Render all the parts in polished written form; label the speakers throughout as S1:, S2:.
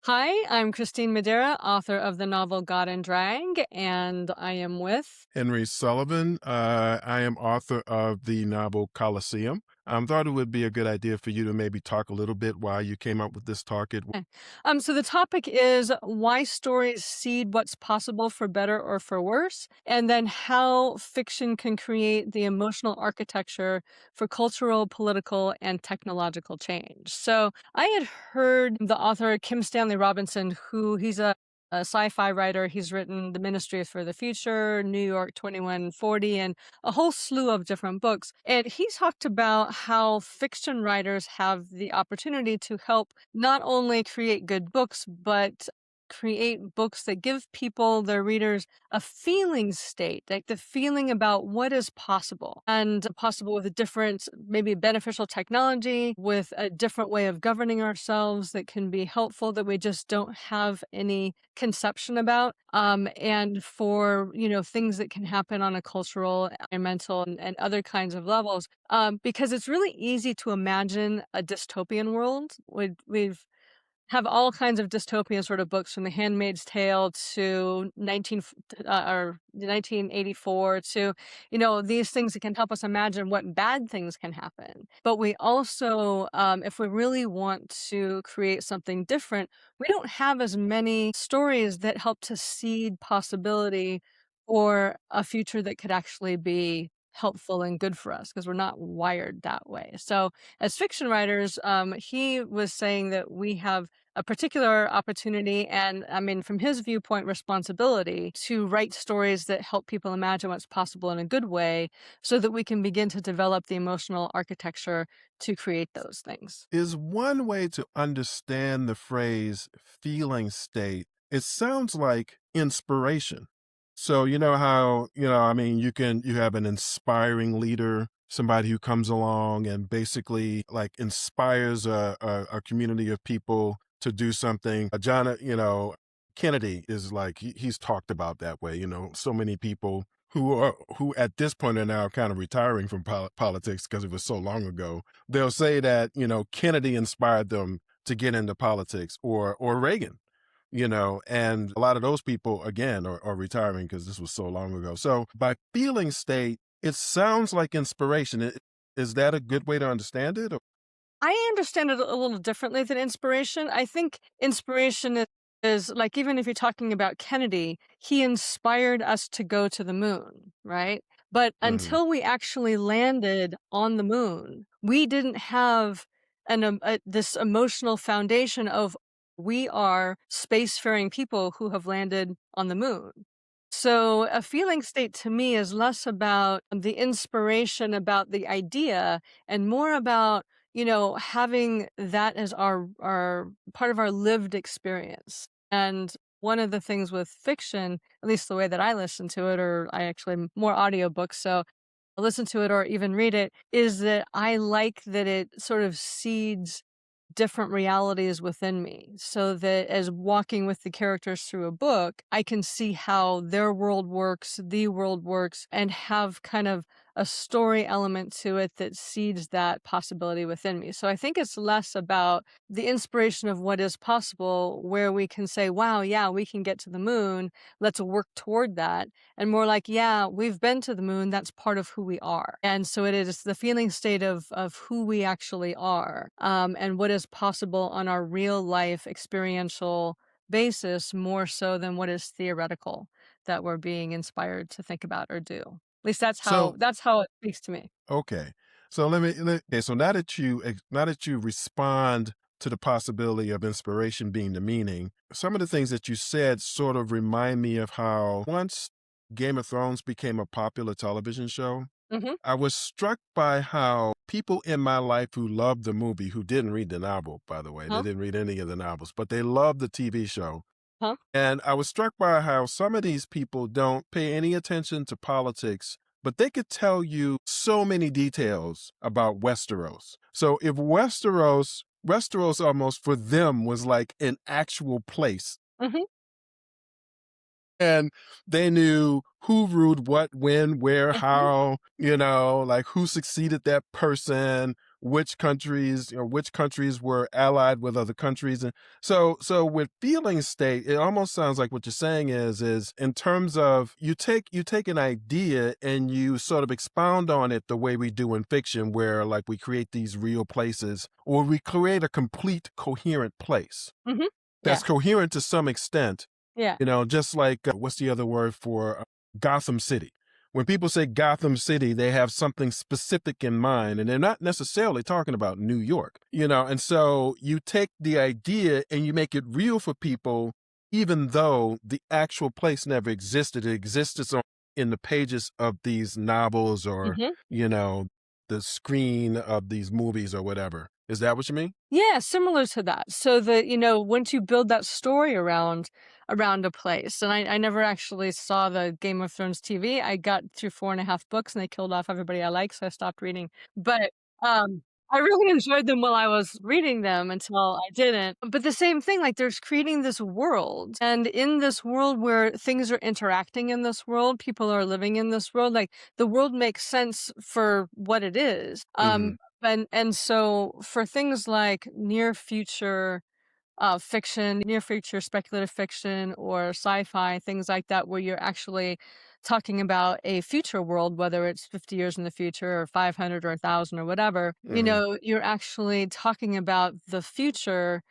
S1: Hi, I'm Christine Madera, author of the novel God and Drag, and I am with.
S2: Henry Sullivan. I am author of the novel Colosseum. Thought it would be a good idea for you to maybe talk a little bit why you came up with this target.
S1: So the topic is why stories seed what's possible for better or for worse, and then how fiction can create the emotional architecture for cultural, political, and technological change. So I had heard the author Kim Stanley Robinson, who he's a sci-fi writer. He's written The Ministry for the Future, New York 2140, and a whole slew of different books. And he talked about how fiction writers have the opportunity to help not only create good books, but create books that give people, their readers, a feeling state, like the feeling about what is possible and possible with a different, maybe beneficial technology, with a different way of governing ourselves that can be helpful that we just don't have any conception about. And for, things that can happen on a cultural, environmental, and other kinds of levels. Because it's really easy to imagine a dystopian world. We've have all kinds of dystopian sort of books from The Handmaid's Tale to 1984 to, these things that can help us imagine what bad things can happen. But we also, if we really want to create something different, we don't have as many stories that help to seed possibility or a future that could actually be helpful and good for us because we're not wired that way. So as fiction writers, he was saying that we have a particular opportunity and, I mean, from his viewpoint, responsibility to write stories that help people imagine what's possible in a good way so that we can begin to develop the emotional architecture to create those things.
S2: Is one way to understand the phrase feeling state, it sounds like inspiration. So you know how, I mean, you have an inspiring leader, somebody who comes along and basically like inspires a community of people to do something. Kennedy is like he's talked about that way. So many people who at this point are now kind of retiring from politics because it was so long ago. They'll say that Kennedy inspired them to get into politics, or Reagan, and a lot of those people again are retiring because this was so long ago. So by feeling state, it sounds like inspiration. Is that a good way to understand it?
S1: I understand it a little differently than inspiration. I think inspiration is like, even if you're talking about Kennedy, he inspired us to go to the moon, right? But
S2: Hmm.
S1: until we actually landed on the moon, we didn't have this emotional foundation of we are spacefaring people who have landed on the moon. So a feeling state to me is less about the inspiration about the idea and more about, having that as our part of our lived experience. And one of the things with fiction, at least the way that I listen to it, or I actually more audiobooks, so I listen to it or even read it, is that I like that it sort of seeds different realities within me so that as walking with the characters through a book, I can see how their world works, the world works, and have kind of a story element to it that seeds that possibility within me. So I think it's less about the inspiration of what is possible, where we can say, wow, yeah, we can get to the moon. Let's work toward that. And more like, yeah, we've been to the moon. That's part of who we are. And so it is the feeling state of who we actually are, and what is possible on our real life experiential basis more so than what is theoretical that we're being inspired to think about or do. At least
S2: So
S1: that's how it speaks to me.
S2: okay, so okay. So now that you respond to the possibility of inspiration being the meaning, some of the things that you said sort of remind me of how once Game of Thrones became a popular television show,
S1: Mhm.
S2: I was struck by how people in my life who loved the movie, who didn't read the novel, by the way, they
S1: Huh?
S2: didn't read any of the novels, but they loved the TV show.
S1: Huh?
S2: And I was struck by how some of these people don't pay any attention to politics, but they could tell you so many details about Westeros. So if Westeros almost for them was like an actual place,
S1: Mhm.
S2: and they knew who ruled what, when, where,
S1: Mhm.
S2: how, like who succeeded that person, which countries, which countries were allied with other countries. And so with feeling state, it almost sounds like what you're saying is in terms of you take an idea and you sort of expound on it the way we do in fiction, where like we create these real places or we create a complete coherent place
S1: Mhm.
S2: that's
S1: Yeah.
S2: coherent to some extent,
S1: Yeah.
S2: just like what's the other word for Gotham City? When people say Gotham City, they have something specific in mind, and they're not necessarily talking about New York. And so you take the idea and you make it real for people, even though the actual place never existed. It existed in the pages of these novels or,
S1: Mhm.
S2: you know, the screen of these movies or whatever. Is that what you mean?
S1: Yeah, similar to that. So that, once you build that story around a place, and I never actually saw the Game of Thrones TV. I got through 4.5 books and they killed off everybody I like, so I stopped reading. But I really enjoyed them while I was reading them until I didn't. But the same thing, like there's creating this world. And in this world where things are interacting in this world, people are living in this world, like the world makes sense for what it is.
S2: Hmm.
S1: And so for things like near future fiction, near future speculative fiction or sci-fi, things like that, where you're actually talking about a future world, whether it's 50 years in the future or 500 or 1,000 or whatever,
S2: Hmm.
S1: you're actually talking about the future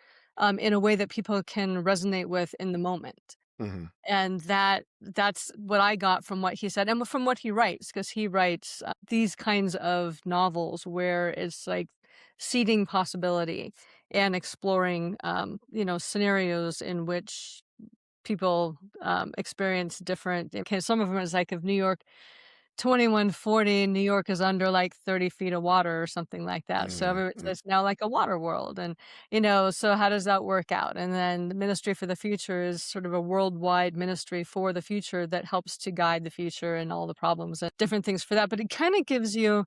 S1: in a way that people can resonate with in the moment.
S2: Hmm.
S1: And that's what I got from what he said and from what he writes, because he writes these kinds of novels where it's like seeding possibility and exploring, scenarios in which people experience different. Okay, some of them is like if New York 2140, New York is under like 30 feet of water or something like that. So
S2: Hmm.
S1: it's now like a water world. And, so how does that work out? And then the Ministry for the Future is sort of a worldwide ministry for the future that helps to guide the future and all the problems and different things for that. But it kind of gives you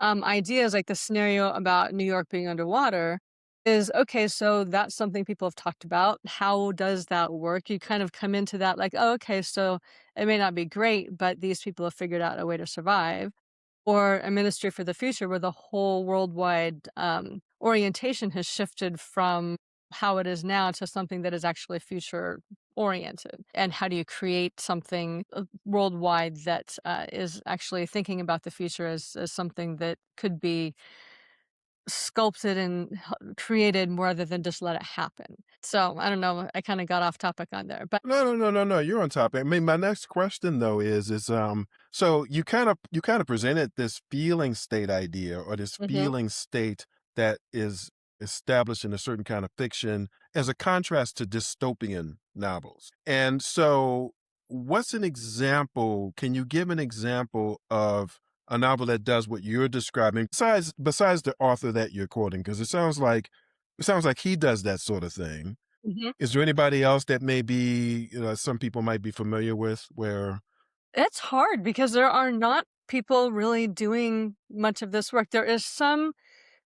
S1: ideas like the scenario about New York being underwater is okay. So that's something people have talked about. How does that work? You kind of come into that like, oh, okay, so it may not be great, but these people have figured out a way to survive. Or a ministry for the future where the whole worldwide orientation has shifted from how it is now to something that is actually future oriented. And how do you create something worldwide that is actually thinking about the future as something that could be sculpted and created rather than just let it happen? So I don't know. I kind of got off topic on there, but
S2: No, no, no, no, no. You're on topic. I mean, my next question though so you kind of presented this feeling state idea or this
S1: Mhm.
S2: feeling state that is established in a certain kind of fiction as a contrast to dystopian novels. And so what's an example? Can you give an example of a novel that does what you're describing besides the author that you're quoting? Because it sounds like he does that sort of thing.
S1: Mhm.
S2: Is there anybody else that maybe, some people might be familiar with where
S1: It's hard because there are not people really doing much of this work. There is some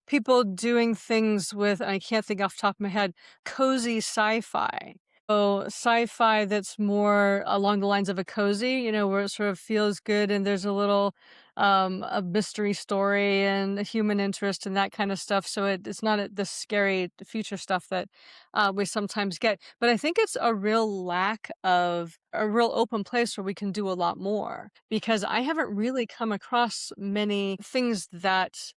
S1: people doing things with, I can't think off the top of my head, cozy sci-fi. So sci-fi that's more along the lines of a cozy, where it sort of feels good and there's a little a mystery story and a human interest and that kind of stuff. So it's not the scary future stuff that we sometimes get. But I think it's a real lack of a real open place where we can do a lot more, because I haven't really come across many things that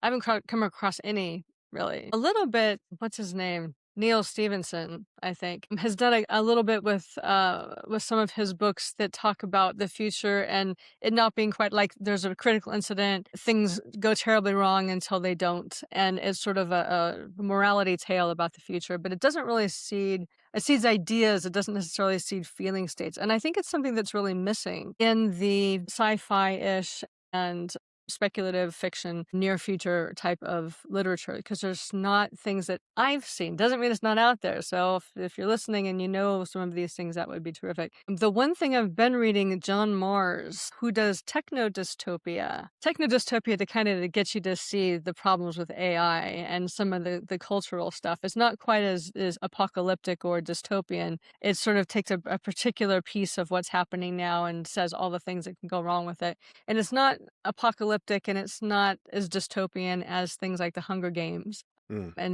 S1: I haven't come across any, really. A little bit, what's his name? Neil Stevenson, I think, has done a little bit with some of his books that talk about the future and it not being quite like there's a critical incident, things go terribly wrong until they don't. And it's sort of a morality tale about the future, but it doesn't really it seeds ideas, it doesn't necessarily seed feeling states. And I think it's something that's really missing in the sci-fi-ish and speculative fiction, near future type of literature, because there's not things that I've seen. Doesn't mean it's not out there. So if you're listening and you know some of these things, that would be terrific. The one thing I've been reading, John Mars, who does techno dystopia. Techno dystopia to kind of get you to see the problems with AI and some of the cultural stuff. It's not quite as apocalyptic or dystopian. It sort of takes a particular piece of what's happening now and says all the things that can go wrong with it. And it's not apocalyptic apocalyptic and it's not as dystopian as things like The Hunger Games.
S2: Mm.
S1: And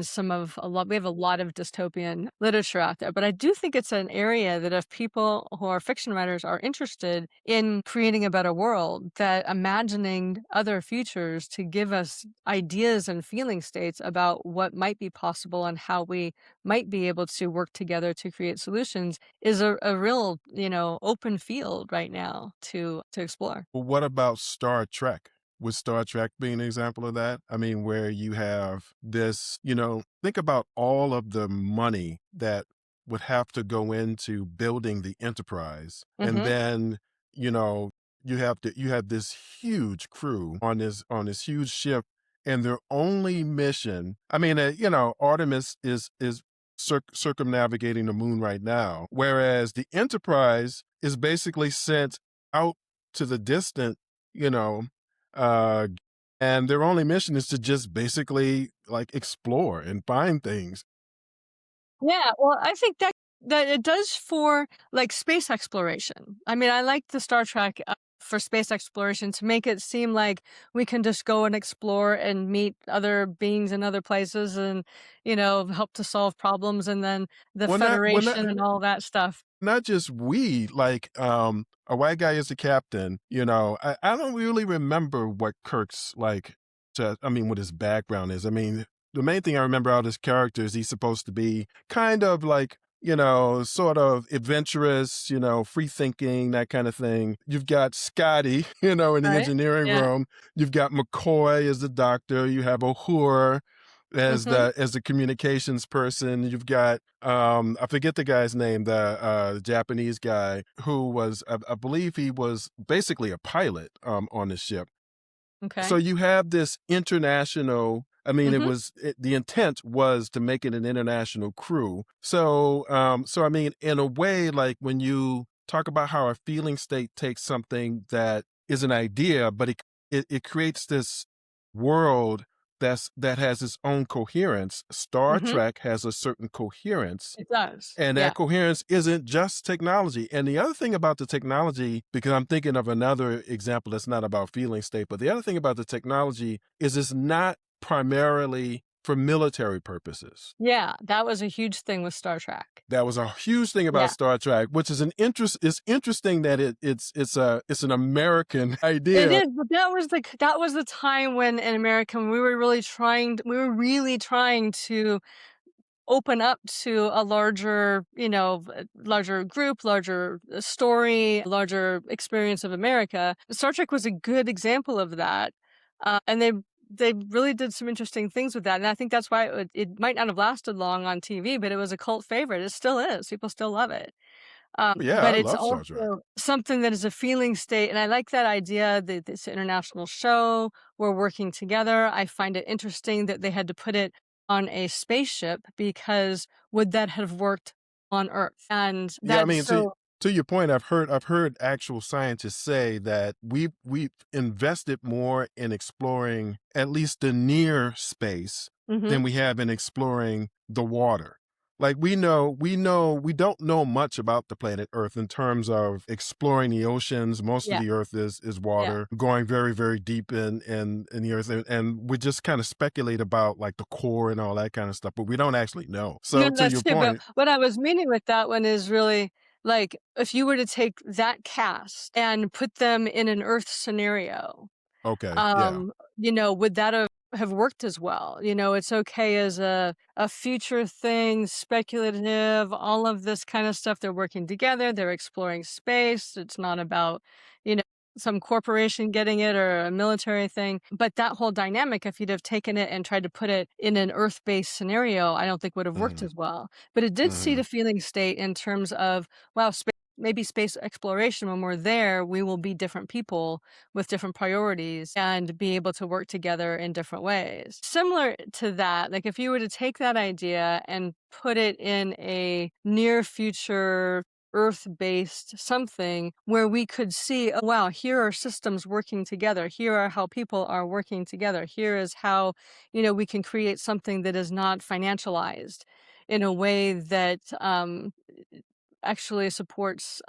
S1: we have a lot of dystopian literature out there, but I do think it's an area that if people who are fiction writers are interested in creating a better world, that imagining other futures to give us ideas and feeling states about what might be possible and how we might be able to work together to create solutions is a real, open field right now to explore.
S2: Well, what about Star Trek? Would Star Trek be an example of that? I mean, where you have this, think about all of the money that would have to go into building the Enterprise. And
S1: Mhm.
S2: then, you know, you have this huge crew on this huge ship, and their only mission, I mean, Artemis is circumnavigating the moon right now, whereas the Enterprise is basically sent out to the distant, you know, uh, and their only mission is to just basically like explore and find things.
S1: Yeah, well, I think that it does for, like, space exploration. I mean, I like the Star Trek, for space exploration to make it seem like we can just go and explore and meet other beings in other places and, help to solve problems, and then the
S2: Well, not
S1: Federation and all that stuff.
S2: not just we, like, a white guy is the captain, I don't really remember what Kirk's like, I mean, what his background is. I mean, the main thing I remember out of his character is he's supposed to be kind of like, sort of adventurous, free thinking, that kind of thing. You've got Scotty, in the
S1: Right?
S2: engineering
S1: Yeah.
S2: room. You've got McCoy as the doctor. You have Uhura
S1: Mhm.
S2: as the communications person. You've got I forget the guy's name, the Japanese guy who was I believe he was basically a pilot on the ship. So
S1: Okay.
S2: you have this international, I mean,
S1: Mhm.
S2: the intent was to make it an international crew. So I mean, in a way, like when you talk about how a feeling state takes something that is an idea, but it creates this world that has its own coherence. Star
S1: Mhm.
S2: Trek has a certain coherence,
S1: It does.
S2: and
S1: Yeah.
S2: that coherence isn't just technology. And the other thing about the technology, because I'm thinking of another example that's not about feeling state, but the other thing about the technology is it's not primarily for military purposes.
S1: Yeah, that was a huge thing with Star Trek.
S2: That was a huge thing about
S1: Yeah.
S2: Star Trek, which is an interest. It's interesting that it's an American
S1: It
S2: idea.
S1: is, but that was the time when in America, we were really trying to open up to a larger, larger group, larger story, larger experience of America. Star Trek was a good example of that, and they really did some interesting things with that, and I think that's why it might not have lasted long on TV, but it was a cult favorite. It still is. People still love it.
S2: Yeah,
S1: But
S2: I
S1: it's
S2: love Star Trek.
S1: also something that is a feeling state, and I like that idea that this international show, we're working together. I find it interesting that they had to put it on a spaceship because would that have worked on Earth? And
S2: Yeah, I
S1: that's
S2: mean,
S1: so
S2: to your point, I've heard actual scientists say that we've invested more in exploring at least the near space
S1: Mhm.
S2: than we have in exploring the water. Like we don't know much about the planet Earth in terms of exploring the oceans. Most of
S1: Yeah,
S2: the Earth is
S1: yeah.
S2: water, going very, very deep in the Earth, and we just kind of speculate about like the core and all that kind of stuff, but we don't actually know.
S1: No,
S2: So to
S1: that's
S2: your
S1: true, but
S2: point,
S1: what I was meaning with that one is really, like, if you were to take that cast and put them in an Earth scenario,
S2: okay, yeah.
S1: would that have worked as well? It's okay as a future thing, speculative, all of this kind of stuff. They're working together, they're exploring space. It's not about, you know, some corporation getting it or a military thing. But that whole dynamic, if you'd have taken it and tried to put it in an Earth-based scenario, I don't think would have worked
S2: Mhm,
S1: as well. But it did see
S2: mhm,
S1: the feeling state in terms of, wow, maybe space exploration, when we're there, we will be different people with different priorities and be able to work together in different ways. Similar to that, like if you were to take that idea and put it in a near future Earth-based something where we could see, oh, wow, here are systems working together. Here are how people are working together. Here is how, we can create something that is not financialized in a way that actually supports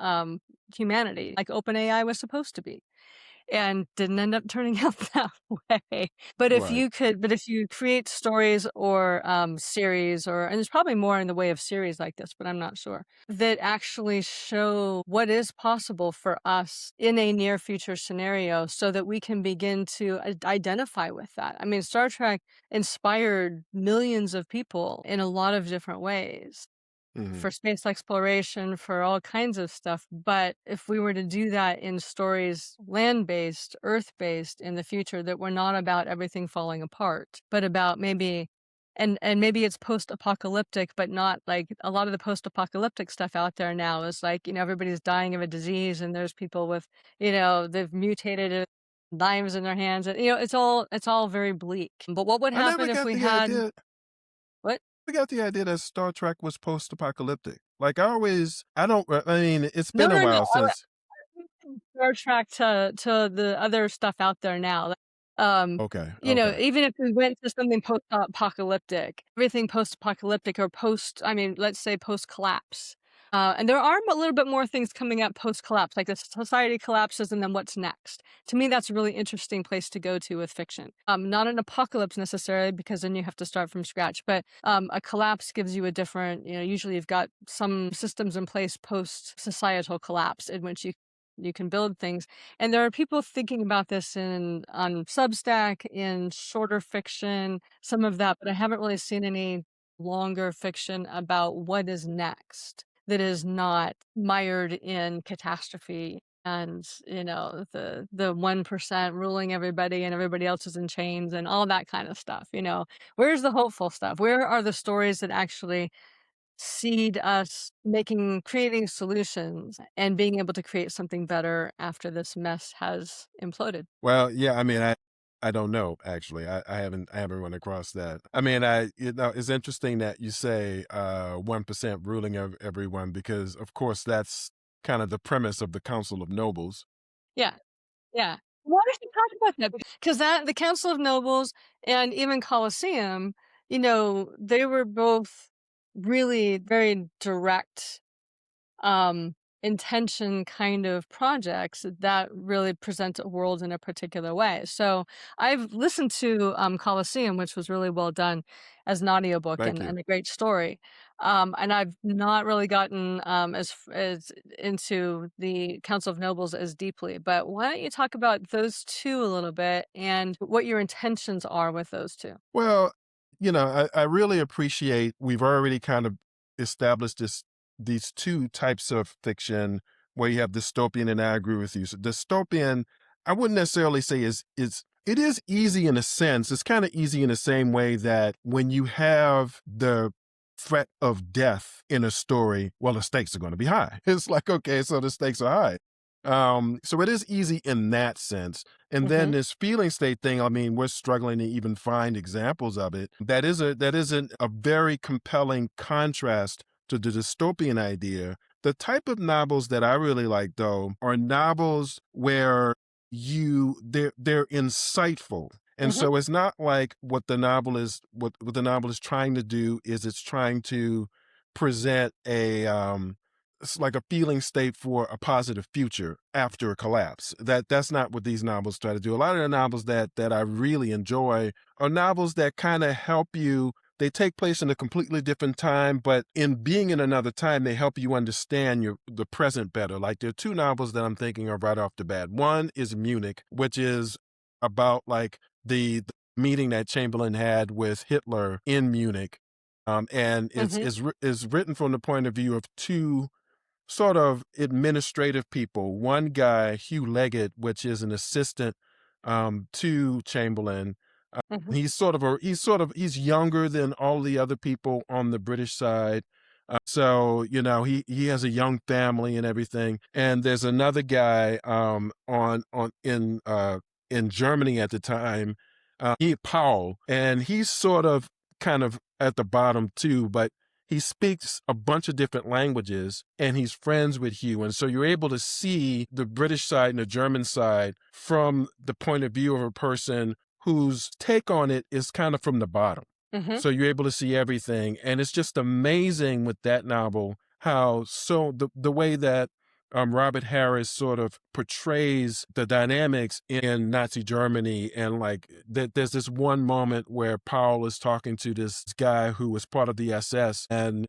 S1: humanity, like OpenAI was supposed to be. and didn't end up turning out that way.
S2: Right.
S1: But if you create stories or, series or and there's probably more in the way of series like this, but I'm not sure, that actually show what is possible for us in a near future scenario so that we can begin to identify with that. I mean, Star Trek inspired millions of people in a lot of different ways
S2: Mhm.
S1: for space exploration, for all kinds of stuff. But if we were to do that in stories land-based, earth-based in the future that were not about everything falling apart, but about maybe and maybe it's post-apocalyptic, but not like a lot of the post-apocalyptic stuff out there now is like, everybody's dying of a disease and there's people with, they've mutated knives in their hands and it's all very bleak. But what would
S2: I
S1: happen
S2: never
S1: if
S2: got
S1: we
S2: the
S1: had
S2: idea
S1: what?
S2: I got the idea that Star Trek was post-apocalyptic. Like, I don't I mean, it's
S1: No,
S2: been a
S1: no, no.
S2: while since
S1: Star Trek to the other stuff out there now. Like,
S2: Okay, okay.
S1: even if we went to something post-apocalyptic, everything post-apocalyptic or I mean, let's say post-collapse. And there are a little bit more things coming up post-collapse, like the society collapses and then what's next. To me, that's a really interesting place to go to with fiction. Not an apocalypse necessarily, because then you have to start from scratch, but a collapse gives you a different, usually you've got some systems in place post-societal collapse in which you can build things. And there are people thinking about this in on Substack, in shorter fiction, some of that, but I haven't really seen any longer fiction about what is next that is not mired in catastrophe and, the 1% ruling everybody and everybody else is in chains and all that kind of stuff. Where's the hopeful stuff? Where are the stories that actually seed us creating solutions and being able to create something better after this mess has imploded?
S2: Well, yeah, I mean, I don't know, actually. I haven't run across that. I mean, it's interesting that you say, 1% ruling everyone because, of course, that's kind of the premise of the Council of Nobles.
S1: Yeah, yeah. Why don't you talk about that? Because that the Council of Nobles and even Colosseum, they were both really very direct um, intention kind of projects that really present a world in a particular way. So I've listened to Colosseum, which was really well done as an audiobook
S2: Thank you.
S1: and a great story. And I've not really gotten as into the Council of Nobles as deeply. But why don't you talk about those two a little bit and what your intentions are with those two?
S2: Well, I really appreciate we've already kind of established these two types of fiction where you have dystopian and I agree with you. So dystopian, I wouldn't necessarily say it is easy in a sense. It's kind of easy in the same way that when you have the threat of death in a story, well, the stakes are going to be high. It's like, okay, so the stakes are high. So it is easy in that sense. And then
S1: Hmm.
S2: this feeling state thing, I mean, we're struggling to even find examples of it. That is a very compelling contrast to the dystopian idea. The type of novels that I really like though are novels where they're insightful. And
S1: Hmm.
S2: so it's not like what the novel is trying to do is it's trying to present it's like a feeling state for a positive future after a collapse. That's not what these novels try to do. A lot of the novels that I really enjoy are novels that kind of help you. They take place in a completely different time, but in being in another time, they help you understand the present better. Like there are two novels that I'm thinking of right off the bat. One is Munich, which is about like the meeting that Chamberlain had with Hitler in Munich, and
S1: Hmm.
S2: is written from the point of view of two sort of administrative people. One guy, Hugh Leggett, which is an assistant to Chamberlain.
S1: Hmm.
S2: He's younger than all the other people on the British side. So he has a young family and everything. And there's another guy on in Germany at the time, he Paul, and he's sort of kind of at the bottom too, but he speaks a bunch of different languages and he's friends with Hugh. And so you're able to see the British side and the German side from the point of view of a person whose take on it is kind of from the bottom.
S1: Hmm.
S2: So you're able to see everything. And it's just amazing with that novel how the way that Robert Harris sort of portrays the dynamics in Nazi Germany. And like there's this one moment where Powell is talking to this guy who was part of the SS. And,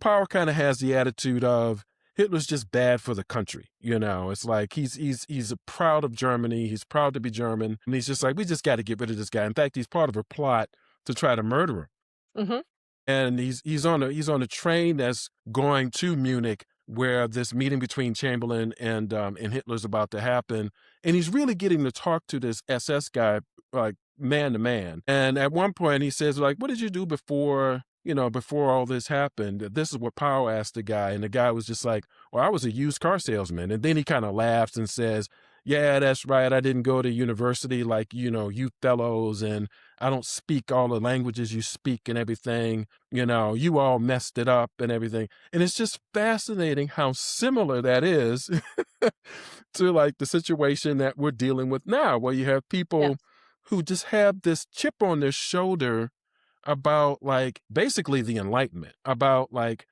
S2: Powell kind of has the attitude of Hitler's just bad for the country. It's like he's proud of Germany. He's proud to be German. And he's just like, we just got to get rid of this guy. In fact, he's part of a plot to try to murder him.
S1: Mm-hmm.
S2: And he's on a train that's going to Munich, where this meeting between Chamberlain and Hitler's about to happen, and he's really getting to talk to this SS guy like man to man. And at one point, he says like, "What did you do before all this happened?" This is what Powell asked the guy, and the guy was just like, "Well, I was a used car salesman." And then he kind of laughs and says, "Yeah, that's right. I didn't go to university like you fellows, and I don't speak all the languages you speak and everything. You all messed it up and everything." And it's just fascinating how similar that is to like the situation that we're dealing with now, where you have people
S1: Yes.
S2: who just have this chip on their shoulder about like basically the Enlightenment, about like,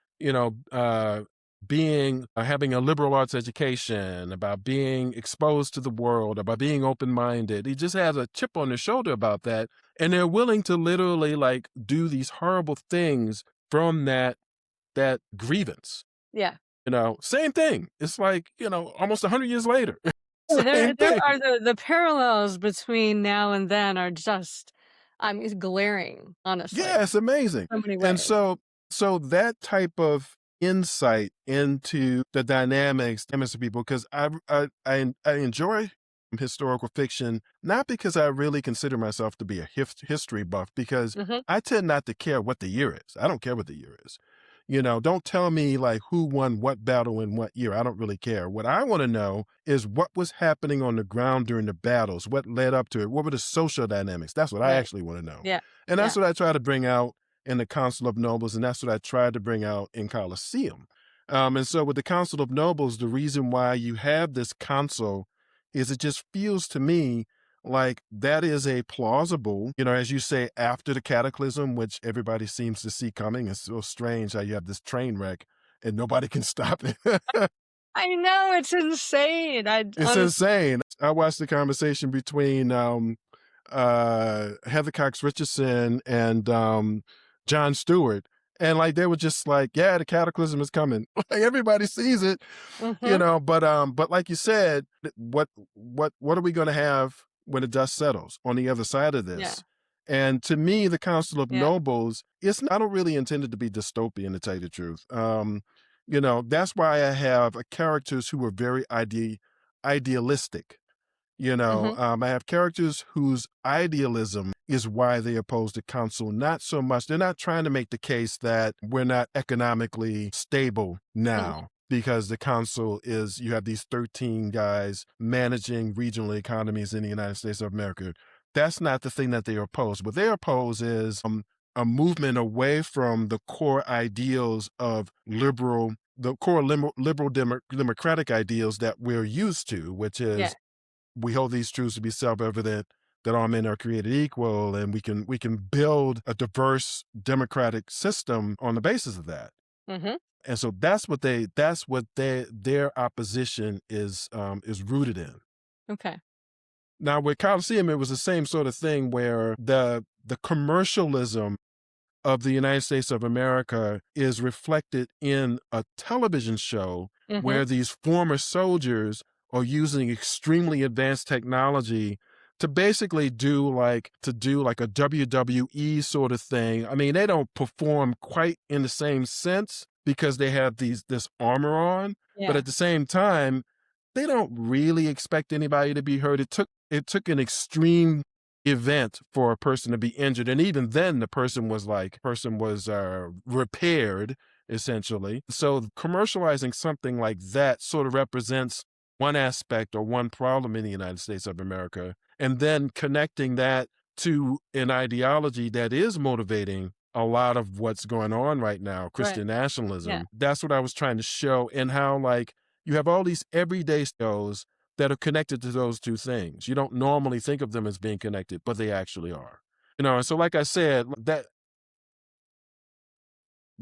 S2: being having a liberal arts education, about being exposed to the world, about being open-minded. He just has a chip on his shoulder about that. And they're willing to literally like do these horrible things from that grievance.
S1: Yeah.
S2: Same thing. It's like, almost 100 years later.
S1: There
S2: Same
S1: there
S2: thing.
S1: are the parallels between now and then are just, it's glaring,
S2: Yeah,
S1: honestly,
S2: it's amazing.
S1: so many
S2: And
S1: ways.
S2: so that type of insight into the dynamics of people, because I enjoy historical fiction, not because I really consider myself to be a history buff, because
S1: Mhm.
S2: I tend not to care what the year is. I don't care what the year is. Don't tell me like who won what battle in what year. I don't really care. What I want to know is what was happening on the ground during the battles, what led up to it, what were the social dynamics. That's what I
S1: Right.
S2: actually want to know.
S1: Yeah.
S2: And
S1: Yeah.
S2: that's what I try to bring out in the Council of Nobles, and that's what I tried to bring out in Colosseum. And so with the Council of Nobles, the reason why you have this council is it just feels to me like that is a plausible, as you say, after the cataclysm, which everybody seems to see coming. It's so strange how you have this train wreck and nobody can stop it.
S1: I know, it's insane. I
S2: It's
S1: honestly.
S2: insane. I watched the conversation between Heather Cox Richardson and John Stewart. And like they were just like, yeah, the cataclysm is coming. Like everybody sees it,
S1: Mhm.
S2: but like you said, what are we gonna have when the dust settles on the other side of
S1: Yeah.
S2: this? And to me, the Council of
S1: Yeah.
S2: Nobles, I don't really intend it to be dystopian, to tell you the truth. That's why I have characters who are very idealistic.
S1: Mhm.
S2: I have characters whose idealism is why they oppose the council. Not so much, they're not trying to make the case that we're not economically stable
S1: Mm-mm.
S2: now because the council is, you have these 13 guys managing regional economies in the United States of America. That's not the thing that they oppose. What they oppose is a movement away from the core ideals of democratic ideals that we're used to, which
S1: Yeah.
S2: is we hold these truths to be self-evident, that all men are created equal, and we can build a diverse democratic system on the basis of that.
S1: Mhm.
S2: And so their opposition is rooted in.
S1: Okay.
S2: Now with Coliseum, it was the same sort of thing where the commercialism of the United States of America is reflected in a television show
S1: Mhm.
S2: where these former soldiers are using extremely advanced technology to basically do like a WWE sort of thing. I mean, they don't perform quite in the same sense because they have this armor on, but
S1: Yeah.
S2: at the same time, they don't really expect anybody to be hurt. It took an extreme event for a person to be injured, and even then the person was repaired, essentially. So commercializing something like that sort of represents one aspect or one problem in the United States of America, and then connecting that to an ideology that is motivating a lot of what's going on right now,
S1: Right.
S2: Christian
S1: Yeah.
S2: nationalism. That's what I was trying to show, and how like you have all these everyday shows that are connected to those two things. You don't normally think of them as being connected, but they actually are. And so like I said,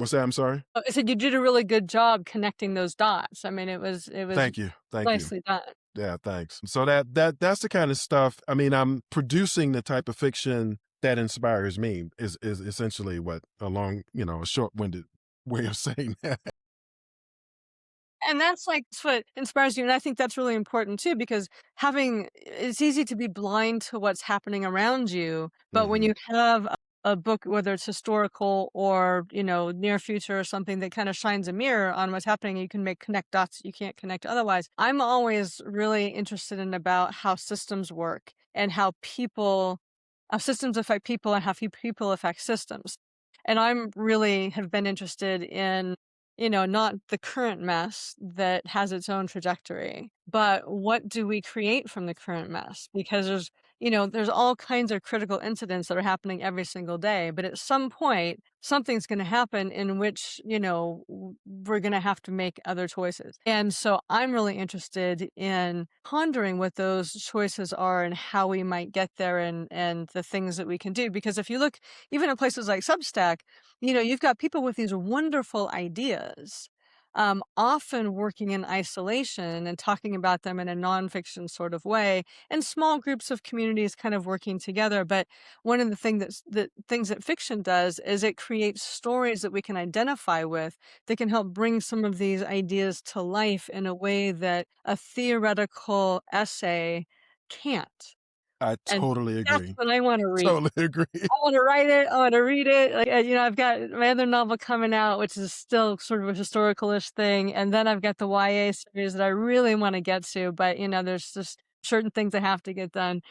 S2: What's that? I'm sorry?
S1: I said you did a really good job connecting those dots. I mean, it was
S2: Thank you. Thank you.
S1: nicely done.
S2: Yeah, thanks. So that's the kind of stuff. I mean, I'm producing the type of fiction that inspires me is essentially what a long, a short-winded way of saying that.
S1: And that's like that's what inspires you. And I think that's really important too, because it's easy to be blind to what's happening around you. But when
S2: Hmm.
S1: you have a book, whether it's historical or, near future or something that kind of shines a mirror on what's happening, you can make connect dots that you can't connect otherwise. I'm always really interested in about how systems work and how systems affect people and how people affect systems. And I'm really have been interested in not the current mess that has its own trajectory, but what do we create from the current mess? Because there's all kinds of critical incidents that are happening every single day. But at some point, something's going to happen in which, we're going to have to make other choices. And so I'm really interested in pondering what those choices are and how we might get there and the things that we can do. Because if you look even at places like Substack, you've got people with these wonderful ideas, often working in isolation and talking about them in a nonfiction sort of way, and small groups of communities kind of working together. But one of the things that fiction does is it creates stories that we can identify with that can help bring some of these ideas to life in a way that a theoretical essay can't.
S2: I
S1: And
S2: totally
S1: that's
S2: agree.
S1: what I want to read.
S2: Totally agree.
S1: I wanna write it, I wanna read it, like, I've got my other novel coming out, which is still sort of a historical-ish thing, and then I've got the YA series that I really wanna get to, but, there's just certain things that have to get done,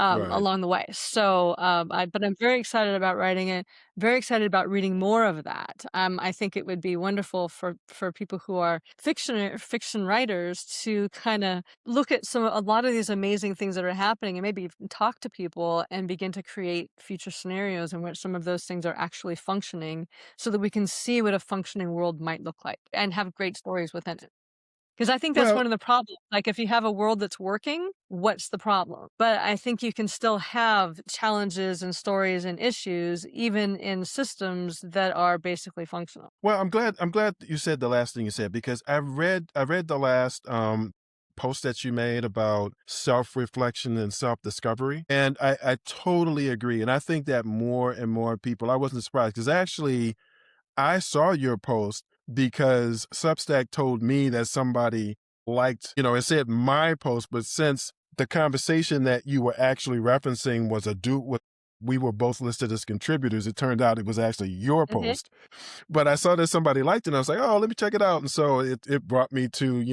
S2: Right.
S1: along the way. So, but I'm very excited about writing it, very excited about reading more of that. I think it would be wonderful for people who are fiction writers to kinda look at a lot of these amazing things that are happening and maybe even talk to people and begin to create future scenarios in which some of those things are actually functioning so that we can see what a functioning world might look like and have great stories within it. Because I think that's
S2: Well,
S1: one of the problems. Like, if you have a world that's working, what's the problem? But I think you can still have challenges and stories and issues even in systems that are basically functional.
S2: I'm glad that you said the last thing you said because I read the last post that you made about self-reflection and self-discovery. And I totally agree. And I think that more and more people, I wasn't surprised because actually I saw your post because Substack told me that somebody liked, it said my post, but since the conversation that you were actually referencing was a do with we were both listed as contributors, it turned out it was actually your
S1: Mhm,
S2: post. But I saw that somebody liked it and I was like, "Oh, let me check it out." And so it brought me to,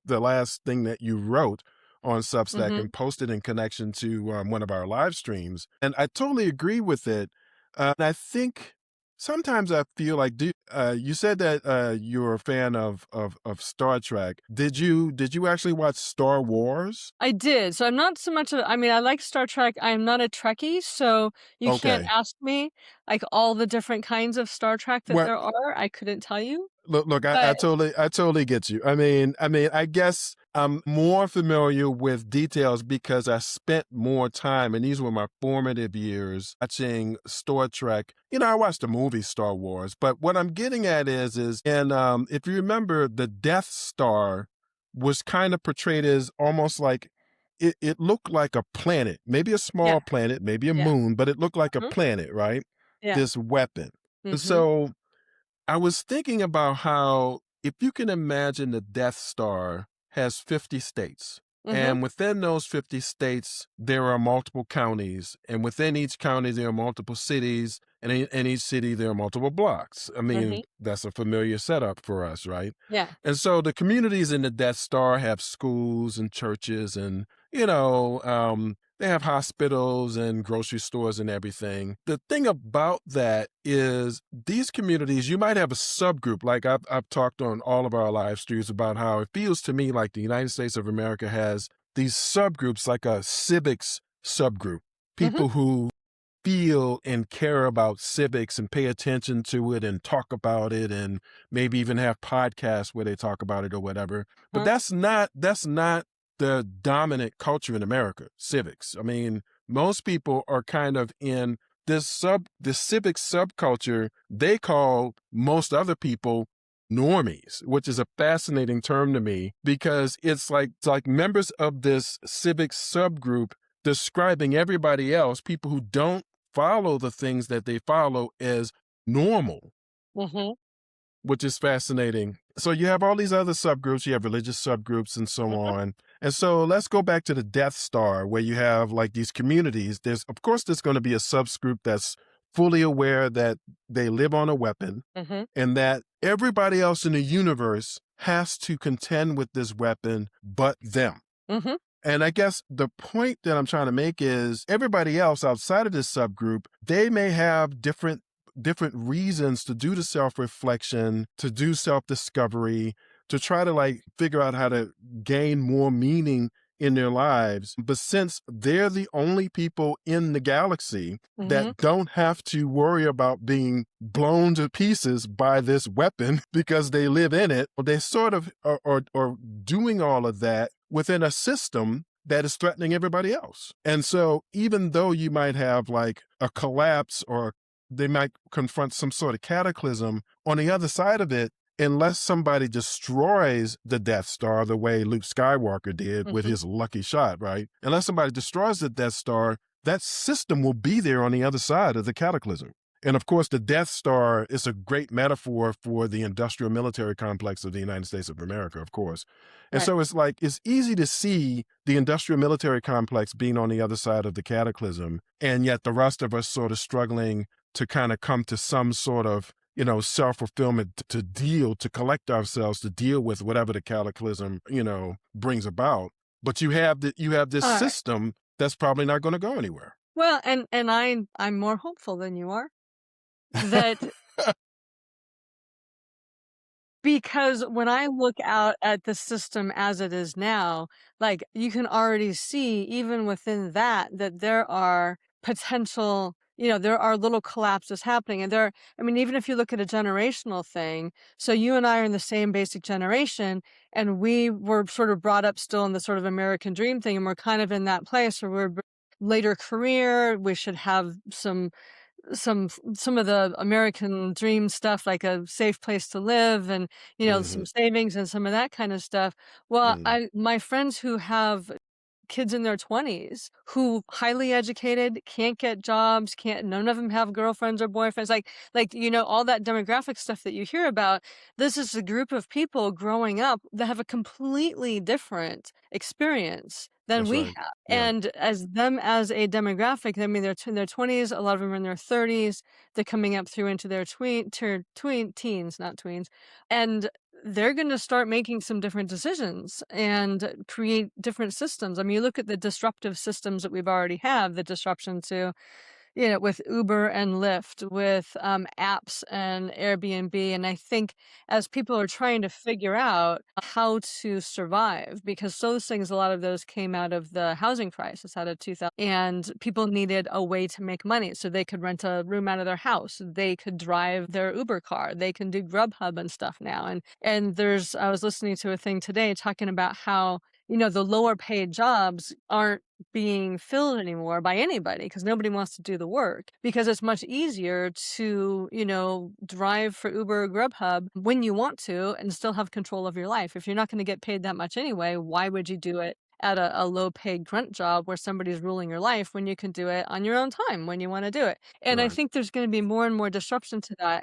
S2: the last thing that you wrote on Substack
S1: mhm.
S2: and posted in connection to one of our live streams. And I totally agree with it. And I think sometimes I feel like you said that you're a fan of Star Trek. Did you actually watch Star Wars?
S1: I did. So I'm not so much I mean, I like Star Trek. I am not a Trekkie, so you can't
S2: Okay.
S1: ask me, like, all the different kinds of Star Trek that
S2: Well,
S1: there are. I couldn't tell you.
S2: look, I
S1: But
S2: totally get you. I mean, I guess I'm more familiar with details because I spent more time, and these were my formative years watching Star Trek. I watched the movie Star Wars, but what I'm getting at and if you remember, the Death Star was kind of portrayed as almost like it looked like a planet, maybe a
S1: yeah,
S2: small planet, maybe a
S1: yeah.
S2: moon, but it looked like a
S1: Mhm,
S2: planet, right?
S1: yeah.
S2: This weapon.
S1: Mhm,
S2: So I was thinking about how if you can imagine the Death Star has 50 states,
S1: mhm,
S2: and within those 50 states, there are multiple counties, and within each county, there are multiple cities, and in each city, there are multiple blocks. I mean,
S1: mhm.
S2: that's a familiar setup for us, right?
S1: Yeah.
S2: And so the communities in the Death Star have schools and churches, and, they have hospitals and grocery stores and everything. The thing about that is these communities, you might have a subgroup. Like I've talked on all of our live streams about how it feels to me like the United States of America has these subgroups, like a civics subgroup,
S1: Mhm,
S2: people who feel and care about civics and pay attention to it and talk about it and maybe even have podcasts where they talk about it or whatever. But
S1: huh,
S2: that's not the dominant culture in America, civics. I mean, most people are kind of in this civic subculture they call most other people normies, which is a fascinating term to me because it's like members of this civic subgroup describing everybody else, people who don't follow the things that they follow, as normal,
S1: Mhm.
S2: which is fascinating. So you have all these other subgroups, you have religious subgroups and so
S1: Mhm.
S2: on. And so let's go back to the Death Star where you have like these communities. There's of course there's going to be a subgroup that's fully aware that they live on a weapon
S1: Mhm.
S2: and that everybody else in the universe has to contend with this weapon but them.
S1: Mhm.
S2: And I guess the point that I'm trying to make is everybody else outside of this subgroup, they may have different reasons to do the self-reflection, to do self-discovery, to try to like figure out how to gain more meaning in their lives. But since they're the only people in the galaxy
S1: Mhm.
S2: that don't have to worry about being blown to pieces by this weapon because they live in it, they sort of are doing all of that within a system that is threatening everybody else. And so even though you might have like a collapse or they might confront some sort of cataclysm, on the other side of it, unless somebody destroys the Death Star the way Luke Skywalker did with
S1: Mhm.
S2: his lucky shot, right? Unless somebody destroys the Death Star, that system will be there on the other side of the cataclysm. And of course, the Death Star is a great metaphor for the industrial military complex of the United States of America, of course. And
S1: Right.
S2: so it's like, it's easy to see the industrial military complex being on the other side of the cataclysm. And yet the rest of us sort of struggling to kind of come to some sort of, self-fulfillment to deal, to collect ourselves, to deal with whatever the cataclysm, brings about. But you have this
S1: Alright.
S2: system that's probably not going to go anywhere.
S1: Well, and I'm more hopeful than you are that because when I look out at the system as it is now, like, you can already see even within that there are potential there are little collapses happening, and I mean, even if you look at a generational thing, so you and I are in the same basic generation, and we were sort of brought up still in the sort of American dream thing, and we're kind of in that place where later career, we should have some of the American dream stuff, like a safe place to live and, some
S2: Mhm,
S1: savings and some of that kind of stuff. Well,
S2: mhm,
S1: I my friends who have kids in their 20s who highly educated, can't get jobs, can't none of them have girlfriends or boyfriends, all that demographic stuff that you hear about, this is a group of people growing up that have a completely different experience than
S2: that's
S1: we
S2: right.
S1: have.
S2: Yeah,
S1: And as them as a demographic, I mean, they're in their 20s, a lot of them are in their 30s, they're coming up through into their teens, not tweens, and they're gonna start making some different decisions and create different systems. I mean, you look at the disruptive systems that we've already have, the disruption to with Uber and Lyft, with, apps and Airbnb, and I think as people are trying to figure out how to survive, because those things, a lot of those came out of the housing crisis out of 2000, and people needed a way to make money, so they could rent a room out of their house, they could drive their Uber car, they can do Grubhub and stuff now, and I was listening to a thing today talking about how, the lower paid jobs aren't being filled anymore by anybody because nobody wants to do the work because it's much easier to, drive for Uber or Grubhub when you want to and still have control of your life. If you're not going to get paid that much anyway, why would you do it at a low paid grunt job where somebody's ruling your life when you can do it on your own time when you want to do it? And I
S2: right,
S1: think there's going to be more and more disruption to that.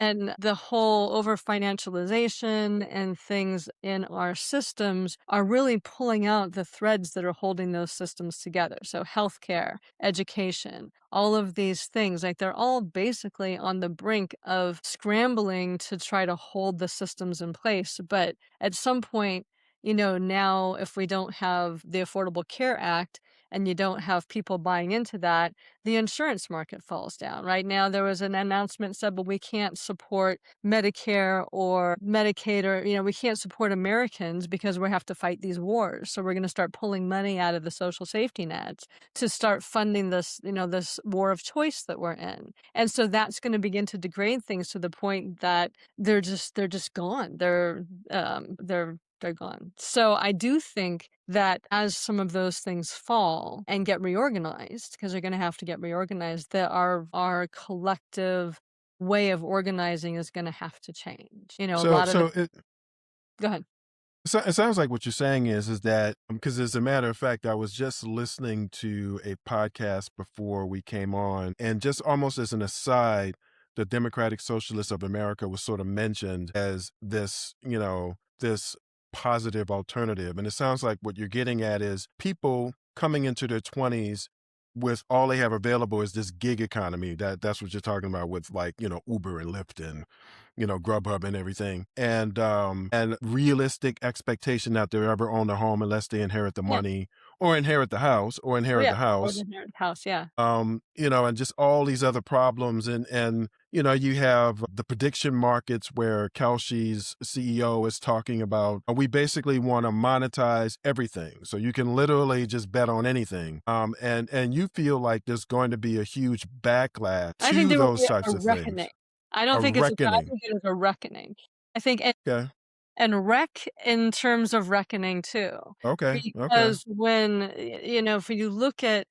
S1: And the whole over financialization and things in our systems are really pulling out the threads that are holding those systems together. So, healthcare, education, all of these things, like they're all basically on the brink of scrambling to try to hold the systems in place. But at some point, now if we don't have the Affordable Care Act and you don't have people buying into that, the insurance market falls down. Right now, there was an announcement said, "Well, we can't support Medicare or Medicaid, or we can't support Americans because we have to fight these wars. So we're going to start pulling money out of the social safety nets to start funding this war of choice that we're in." And so that's going to begin to degrade things to the point that they're just gone. They're they're gone. So I do think that as some of those things fall and get reorganized, because they're going to have to get reorganized, that our collective way of organizing is going to have to change. A
S2: So
S1: lot of
S2: so
S1: the
S2: it
S1: go ahead.
S2: so it sounds like what you're saying is that because as a matter of fact, I was just listening to a podcast before we came on, and just almost as an aside, the Democratic Socialists of America was sort of mentioned as this, this positive alternative. And it sounds like what you're getting at is people coming into their 20s with all they have available is this gig economy. That's what you're talking about with, like, Uber and Lyft and Grubhub and everything, and realistic expectation that they'll ever own a home unless they inherit the
S1: Yeah.
S2: money or inherit the house or
S1: Oh
S2: inherit
S1: yeah.
S2: the
S1: Or the
S2: house.
S1: inheritance house. Yeah.
S2: And just all these other problems, and you have the prediction markets where Kelsey's CEO is talking about, we basically want to monetize everything. So you can literally just bet on anything. And you feel like there's going to be a huge backlash
S1: I think
S2: to
S1: there will
S2: those
S1: be
S2: types
S1: a
S2: of things.
S1: reckoning. I don't
S2: A
S1: think it's I
S2: reckoning.
S1: think it is a reckoning. I think
S2: Okay.
S1: and wreck in terms of reckoning too.
S2: Okay. Okay.
S1: Because when, if you look at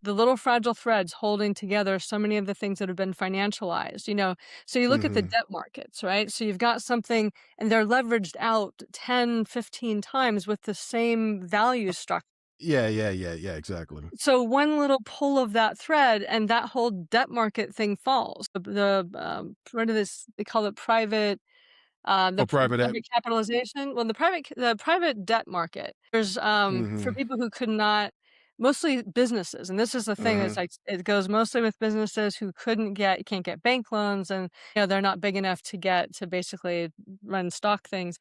S1: the little fragile threads holding together so many of the things that have been financialized, so you look at the
S2: Mhm.
S1: debt markets, right? So you've got something and they're leveraged out 10, 15 times with the same value structure.
S2: Yeah, yeah, yeah, yeah, exactly.
S1: So one little pull of that thread and that whole debt market thing falls. What are this? They call it private
S2: Oh, private ec
S1: private capitalization. Well, the private debt market. There's for
S2: Mhm.
S1: people who could not, mostly businesses, and this is the thing that's
S2: Uh-huh.
S1: like it goes mostly with businesses who can't get bank loans, and they're not big enough to basically run stock things.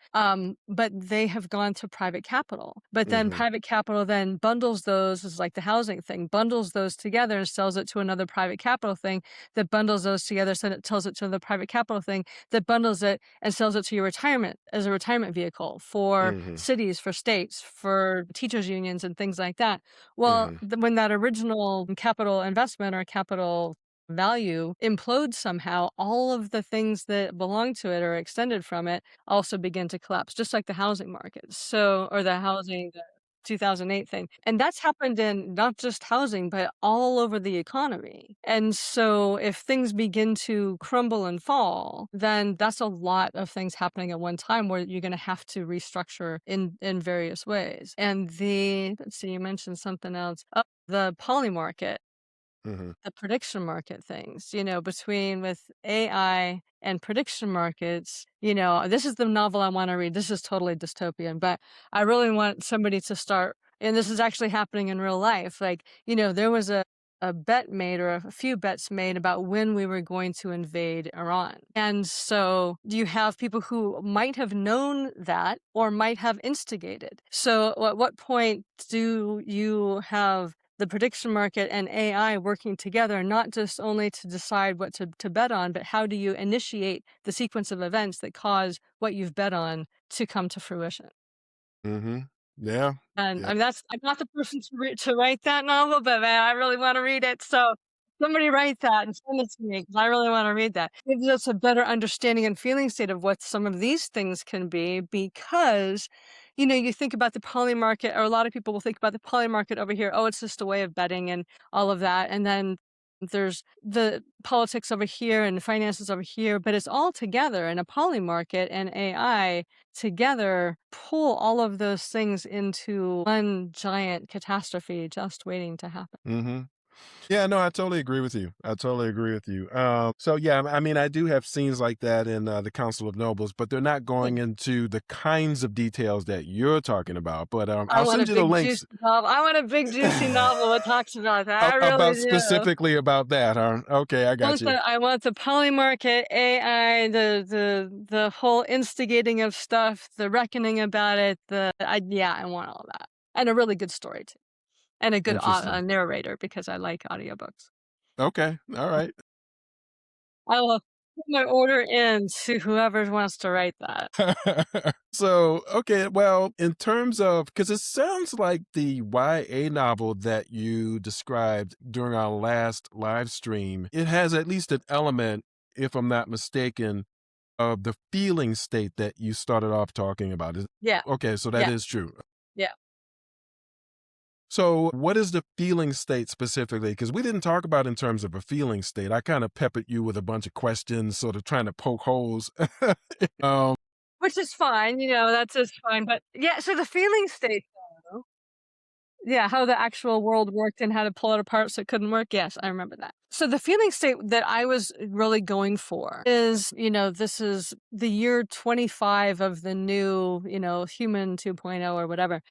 S1: But they have gone to private capital. But then
S2: Mhm.
S1: private capital then bundles those, is like the housing thing, bundles those together and sells it to another private capital thing that bundles those together, so it tells it to another private capital thing that bundles it and sells it to your retirement as a retirement vehicle for
S2: Mhm.
S1: cities, for states, for teachers unions and things like that. Well,
S2: Mhm.
S1: when that original capital investment or capital value implodes somehow, all of the things that belong to it or extended from it also begin to collapse, just like the housing market. So, or the 2008 thing. And that's happened in not just housing, but all over the economy. And so if things begin to crumble and fall, then that's a lot of things happening at one time where you're going to have to restructure in various ways. And let's see, you mentioned something else. Oh, the poly market,
S2: Mhm.
S1: the prediction market things, between with AI and prediction markets, this is the novel I want to read. This is totally dystopian, but I really want somebody to start, and this is actually happening in real life. Like, there was a bet made or a few bets made about when we were going to invade Iran. And so you have people who might have known that or might have instigated. So at what point do you have the prediction market and AI working together, not just only to decide what to bet on, but how do you initiate the sequence of events that cause what you've bet on to come to fruition?
S2: Mhm. Yeah.
S1: And
S2: Yeah.
S1: I mean, I'm not the person to write that novel, but man, I really want to read it. So somebody write that and send it to me because I really want to read that. It gives us a better understanding and feeling state of what some of these things can be because, you think about the poly market, or a lot of people will think about the poly market over here. Oh, it's just a way of betting and all of that. And then there's the politics over here and finances over here, but it's all together in a poly market, and AI together pull all of those things into one giant catastrophe just waiting to happen.
S2: Mhm. Yeah, no, I totally agree with you. I totally agree with you. So yeah, I mean, I do have scenes like that in the Council of Nobles, but they're not going
S1: Good.
S2: into the kinds of details that you're talking about. But
S1: I
S2: I'll
S1: want a
S2: send you the
S1: big
S2: links
S1: juicy novel. I want a big juicy novel that talks about that. I really
S2: about
S1: do.
S2: specifically about that. Huh? Okay, I got you.
S1: I want the poly market, AI, the whole instigating of stuff, the reckoning about it, yeah, I want all that. And a really good story too. And a good
S2: Interesting.
S1: narrator because I like audiobooks.
S2: Okay, all right.
S1: I will put my order in to whoever wants to write that.
S2: So, okay, well, in terms of, because it sounds like the YA novel that you described during our last live stream, it has at least an element, if I'm not mistaken, of the feeling state that you started off talking about.
S1: Yeah.
S2: Okay, so that
S1: Yeah.
S2: is true.
S1: Yeah.
S2: So, what is the feeling state specifically? Because we didn't talk about in terms of a feeling state. I kind of peppered you with a bunch of questions, sort of trying to poke holes. um,
S1: Which is fine, that's just fine, but yeah, so the feeling state though, yeah, how the actual world worked and how to pull it apart so it couldn't work, yes, I remember that. So the feeling state that I was really going for is, this is the year 25 of the new, human 2.0 or whatever.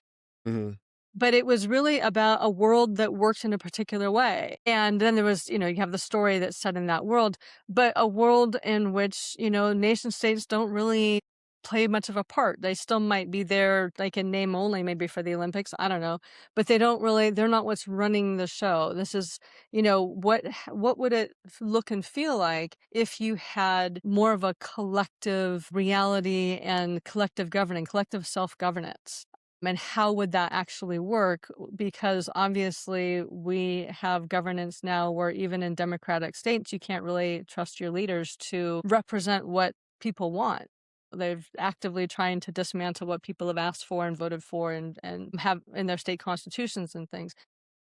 S2: mhm,
S1: But it was really about a world that worked in a particular way. And then there was, you have the story that's set in that world, but a world in which, nation states don't really play much of a part. They still might be there like in name only, maybe for the Olympics. I don't know. But they're not what's running the show. This is, what would it look and feel like if you had more of a collective reality and collective governing, collective self-governance? And how would that actually work? Because obviously we have governance now where even in democratic states, you can't really trust your leaders to represent what people want. They've actively trying to dismantle what people have asked for and voted for and have in their state constitutions and things.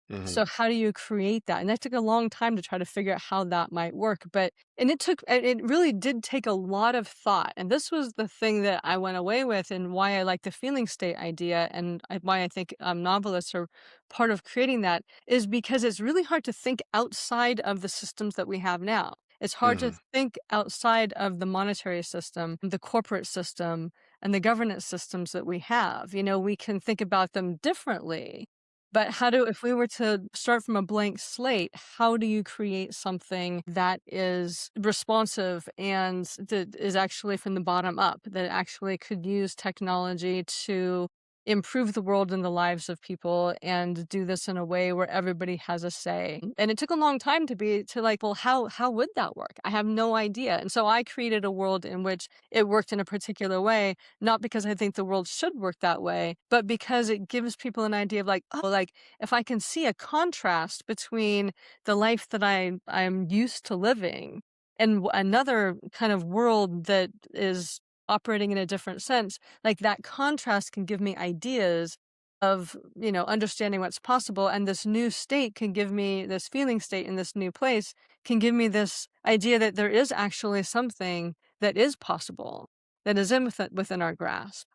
S2: mhm,
S1: So how do you create that? And that took a long time to try to figure out how that might work. It really did take a lot of thought. And this was the thing that I went away with and why I like the feeling state idea and why I think novelists are part of creating that is because it's really hard to think outside of the systems that we have now. It's hard to
S2: mhm.
S1: think outside of the monetary system, the corporate system, and the governance systems that we have. We can think about them differently, but if we were to start from a blank slate, how do you create something that is responsive and that is actually from the bottom up, that actually could use technology to improve the world and the lives of people and do this in a way where everybody has a say? And it took a long time to like, well, how would that work? I have no idea. And so I created a world in which it worked in a particular way, not because I think the world should work that way, but because it gives people an idea of like, oh, like if I can see a contrast between the life that I'm used to living and another kind of world that is operating in a different sense, like that contrast can give me ideas of, understanding what's possible. And this new state can give me this feeling state in this new place can give me this idea that there is actually something that is possible, that is within our grasp,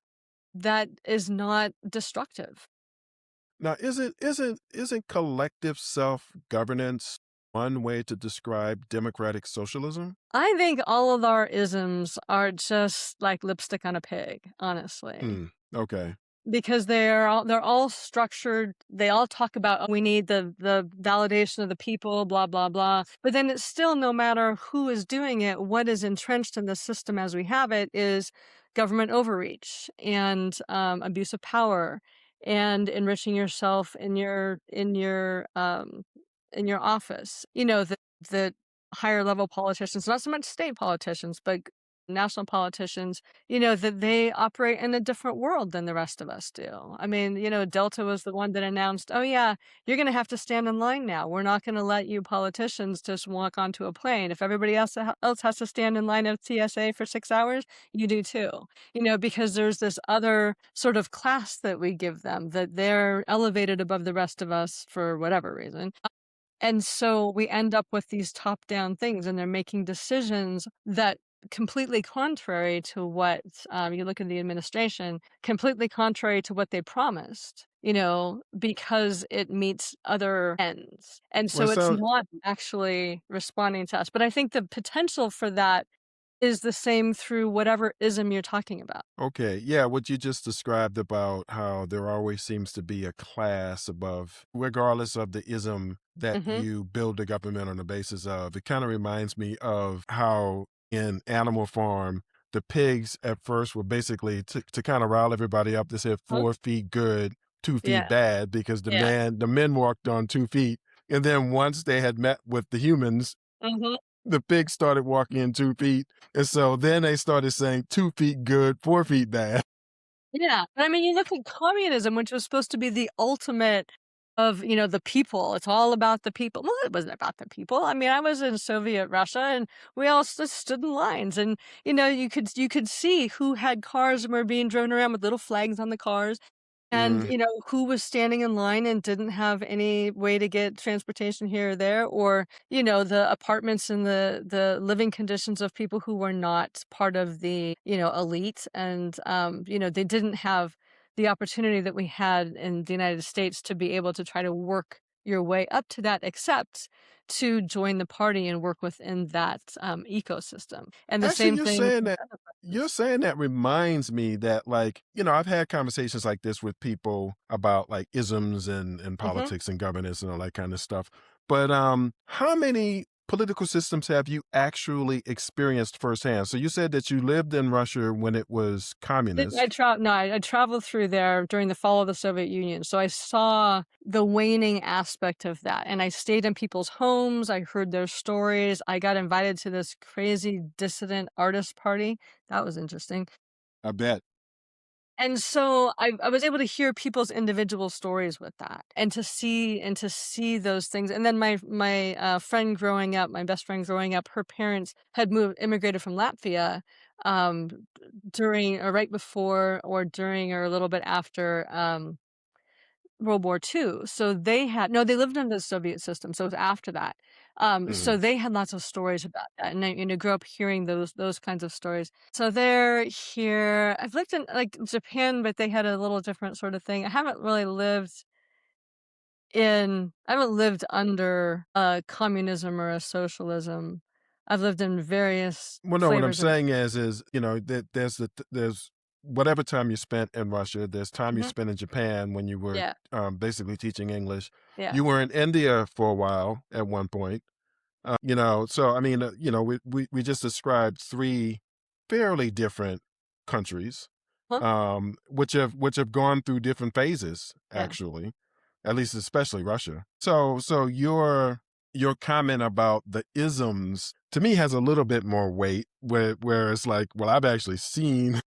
S1: that is not destructive.
S2: Now, isn't collective self-governance one way to describe democratic socialism?
S1: I think all of our isms are just like lipstick on a pig, honestly.
S2: Hmm. Okay.
S1: Because they're all structured. They all talk about, "Oh, we need the validation of the people, blah, blah, blah." But then it's still no matter who is doing it, what is entrenched in the system as we have it is government overreach and abuse of power and enriching yourself in your office. The higher level politicians, not so much state politicians, but national politicians, that they operate in a different world than the rest of us do. I mean, Delta was the one that announced, "Oh yeah, you're gonna have to stand in line now. We're not gonna let you politicians just walk onto a plane. If everybody else has to stand in line at TSA for 6 hours, you do too." Because there's this other sort of class that we give them, that they're elevated above the rest of us for whatever reason. And so we end up with these top-down things, and they're making decisions that completely contrary to what, you look at the administration, completely contrary to what they promised, because it meets other ends. And
S2: Well,
S1: so it's
S2: so
S1: not actually responding to us. But I think the potential for that is the same through whatever ism you're talking about.
S2: okay, yeah, what you just described about how there always seems to be a class above, regardless of the ism that
S1: Mhm.
S2: you build the government on the basis of. It kind of reminds me of how in Animal Farm, the pigs at first were basically to kind of rile everybody up. They said
S1: Huh?
S2: 4 feet good, 2 feet
S1: Yeah,
S2: bad, because
S1: yeah.
S2: the men walked on 2 feet. And then once they had met with the humans,
S1: Mhm.
S2: the pigs started walking in 2 feet. And so then they started saying 2 feet good, 4 feet bad.
S1: Yeah, but I mean, you look at communism, which was supposed to be the ultimate of, the people. It's all about the people. Well, it wasn't about the people. I mean, I was in Soviet Russia and we all just stood in lines and, you could see who had cars and were being driven around with little flags on the cars and,
S2: Mm,
S1: who was standing in line and didn't have any way to get transportation here or there, or, the apartments and the living conditions of people who were not part of the, elite and, they didn't have the opportunity that we had in the United States to be able to try to work your way up to that, except to join the party and work within that, ecosystem. And the
S2: actually,
S1: same thing with other
S2: you're
S1: places.
S2: saying that reminds me that, like, I've had conversations like this with people about, like, isms and
S1: Mhm.
S2: politics and governance and all that kind of stuff. But, how many political systems have you actually experienced firsthand? So you said that you lived in Russia when it was
S1: Didn't I
S2: communist.
S1: tra no, I traveled through there during the fall of the Soviet Union, so I saw the waning aspect of that, and I stayed in people's homes, I heard their stories, I got invited to this crazy dissident artist party, that was interesting,
S2: I bet.
S1: and so I was able to hear people's individual stories with that, and to see those things, and then my friend growing up, my best friend growing up, her parents had immigrated from Latvia, um, during or right before or during or a little bit after, World War II, so they had no, they lived in the Soviet system, so it was after that. So
S2: Mhm.
S1: they had lots of stories about that, and I, grew up hearing those kinds of stories. So they're here. I've lived in, like, Japan, but they had a little different sort of thing. I haven't lived under a communism or a socialism. I've lived in various
S2: Well, no, what I'm
S1: flavors of.
S2: saying is, that there's whatever time you spent in Russia, there's time you
S1: Mhm.
S2: spent in Japan when you were,
S1: Yeah,
S2: basically teaching English.
S1: yeah.
S2: You were in India for a while at one point. So I mean, we just described 3 fairly different countries,
S1: Huh?
S2: which have gone through different phases,
S1: Yeah.
S2: actually, at least especially Russia. So your comment about the isms to me has a little bit more weight, where it's like, well, I've actually seen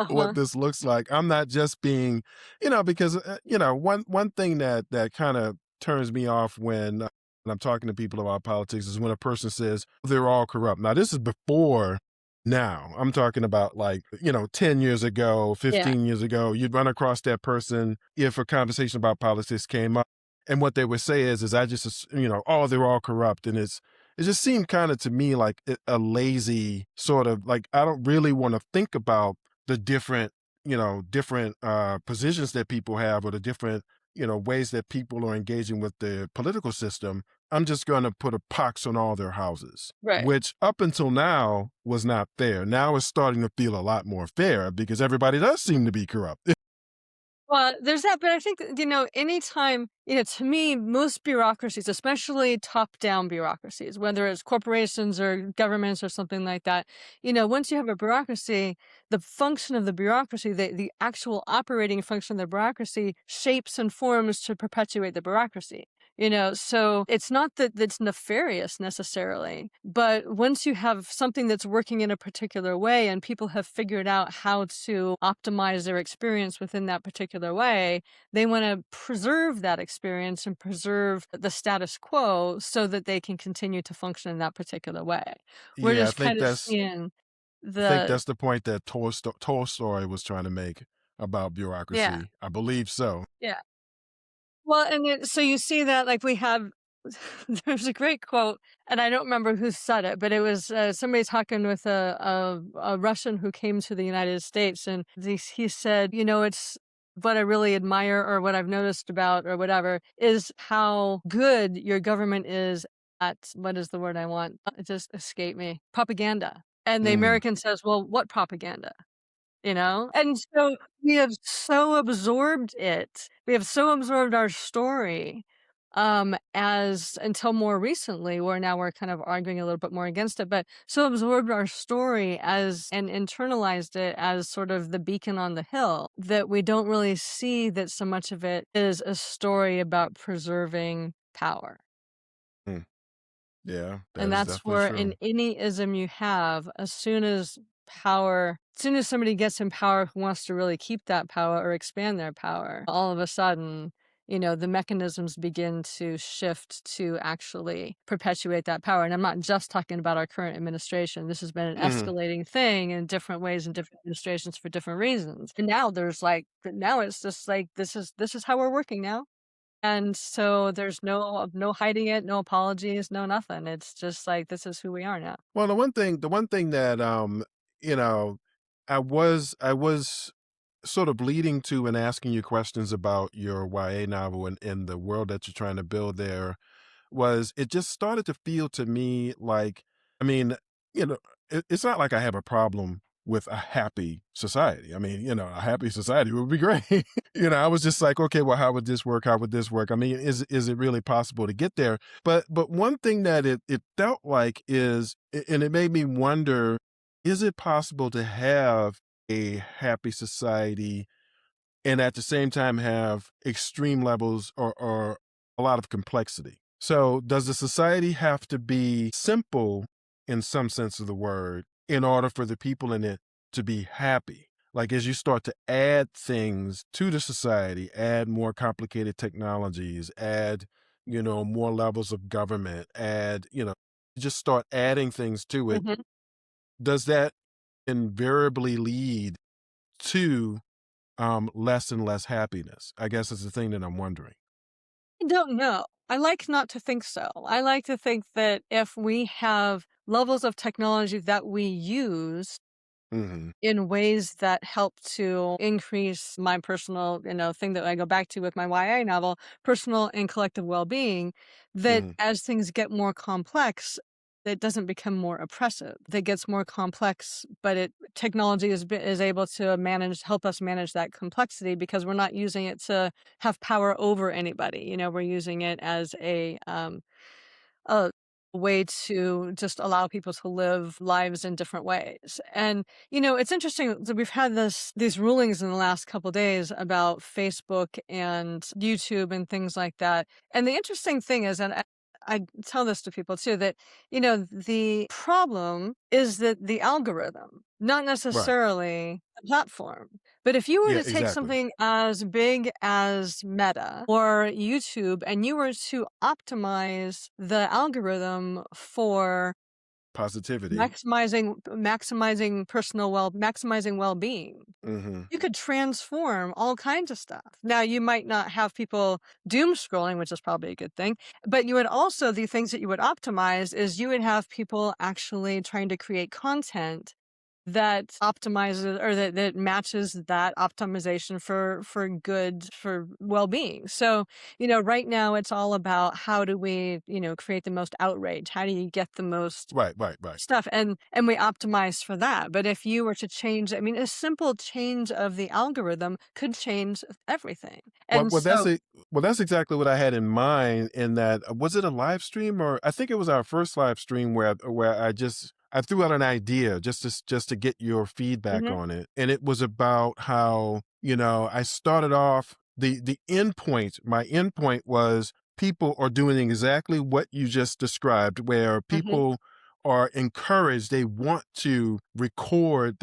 S2: what
S1: Uh-huh.
S2: this looks like. I'm not just being, because one thing that kind of turns me off when I'm talking to people about politics is when a person says they're all corrupt. Now, this is before now. I'm talking about, like, 10 years ago,
S1: Yeah.
S2: 15 years ago, you'd run across that person if a conversation about politics came up. And what they would say is I just, oh, they're all corrupt. And it just seemed kind of to me like a lazy sort of, like, I don't really want to think about the different positions that people have, or the different, ways that people are engaging with the political system. I'm just going to put a pox on all their houses,
S1: Right.
S2: which up until now was not fair. Now it's starting to feel a lot more fair because everybody does seem to be corrupt.
S1: Well, there's that, but I think that, anytime, to me, most bureaucracies, especially top-down bureaucracies, whether it's corporations or governments or something like that, once you have a bureaucracy, the function of the bureaucracy, the actual operating function of the bureaucracy shapes and forms to perpetuate the bureaucracy. So it's not that it's nefarious necessarily, but once you have something that's working in a particular way and people have figured out how to optimize their experience within that particular way, they want to preserve that experience and preserve the status quo so that they can continue to function in that particular way. We're
S2: Yeah,
S1: just kind of seeing
S2: I think
S1: the
S2: that's the point that Tolstoy was trying to make about
S1: yeah,
S2: bureaucracy. I believe so.
S1: yeah. Well, and so you see that, like, we have there's a great quote, and I don't remember who said it, but it was, somebody talking with a Russian who came to the United States, and he said, "It's what I really admire or what I've noticed about or whatever is how good your government is at" what is the word I want? It just escaped me. Propaganda. And the
S2: Mm.
S1: American says, "Well, what propaganda?" And so we have so absorbed it. We have so absorbed our story, as until more recently, where now we're kind of arguing a little bit more against it, but so absorbed our story as and internalized it as sort of the beacon on the hill that we don't really see that so much of it is a story about preserving power.
S2: Mm. Yeah, that
S1: And
S2: is
S1: that's
S2: definitely
S1: where in
S2: true.
S1: any ism you have, as soon as somebody gets in power who wants to really keep that power or expand their power, all of a sudden, the mechanisms begin to shift to actually perpetuate that power. And I'm not just talking about our current administration. This has been an
S2: Mhm.
S1: escalating thing in different ways in different administrations for different reasons. And now now it's just like this is how we're working now. And so there's no hiding it, no apologies, no nothing. It's just like this is who we are now.
S2: Well, the one thing that, you know, I was sort of leading to and asking you questions about your YA novel and the world that you're trying to build there was it just started to feel to me like, I mean, you know, it's not like I have a problem with a happy society. I mean, a happy society would be great. I was just like, okay, well, how would this work? How would this work? I mean, is it really possible to get there? But one thing that it felt like and it made me wonder, is it possible to have a happy society and at the same time have extreme levels or a lot of complexity? So, does the society have to be simple in some sense of the word in order for the people in it to be happy? Like, as you start to add things to the society, add more complicated technologies, add, more levels of government, just start adding things to it,
S1: Mhm.
S2: does that invariably lead to less and less happiness? I guess is the thing that I'm wondering.
S1: I don't know. I like not to think so. I like to think that if we have levels of technology that we use
S2: Mhm,
S1: in ways that help to increase my personal, thing that I go back to with my YA novel, personal and collective well-being, that
S2: mhm.
S1: as things get more complex, it doesn't become more oppressive. That gets more complex, but technology is able to help us manage that complexity because we're not using it to have power over anybody. We're using it as a way to just allow people to live lives in different ways. And it's interesting that we've had these rulings in the last couple days about Facebook and YouTube and things like that. And the interesting thing is, and I tell this to people too, that the problem is that the algorithm, not
S2: Right.
S1: necessarily the platform. But if you were
S2: Yeah,
S1: to take
S2: exactly.
S1: something as big as Meta or YouTube and you were to optimize the algorithm for
S2: Positivity.
S1: maximizing well-being,
S2: Mhm.
S1: you could transform all kinds of stuff. Now, you might not have people doom scrolling, which is probably a good thing, but you would also the things that you would optimize is you would have people actually trying to create content that optimizes or that matches that optimization for well-being. So, right now it's all about how do we, create the most outrage? How do you get the most
S2: Right, right, right.
S1: stuff? And we optimize for that. But if you were to change, I mean, a simple change of the algorithm could change everything.
S2: Well,
S1: And
S2: well, that's
S1: so
S2: it. Well, that's exactly what I had in mind. In that, was it a live stream or I think it was our first live stream where I threw out an idea just to get your feedback
S1: Mhm,
S2: on it, and it was about how I started off the end point. My end point was people are doing exactly what you just described, where
S1: mhm,
S2: people are encouraged. They want to record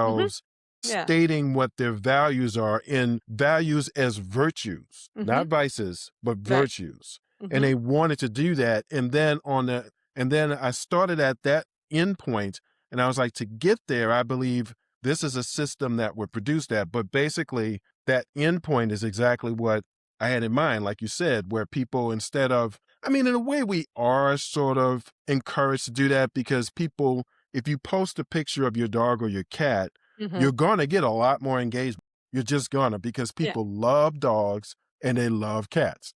S1: mhm,
S2: themselves
S1: yeah,
S2: stating what their values are in values as virtues,
S1: mhm,
S2: not vices, but
S1: right,
S2: virtues. And
S1: mhm,
S2: they wanted to do that. And then I started at that end point and I was like, to get there, I believe this is a system that would produce that. But basically, that end point is exactly what I had in mind, like you said, where people, instead of, I mean, in a way, we are sort of encouraged to do that because people, if you post a picture of your dog or your cat,
S1: mhm,
S2: you're gonna get a lot more engagement. You're just gonna because
S1: yeah.
S2: people love dogs and they love cats.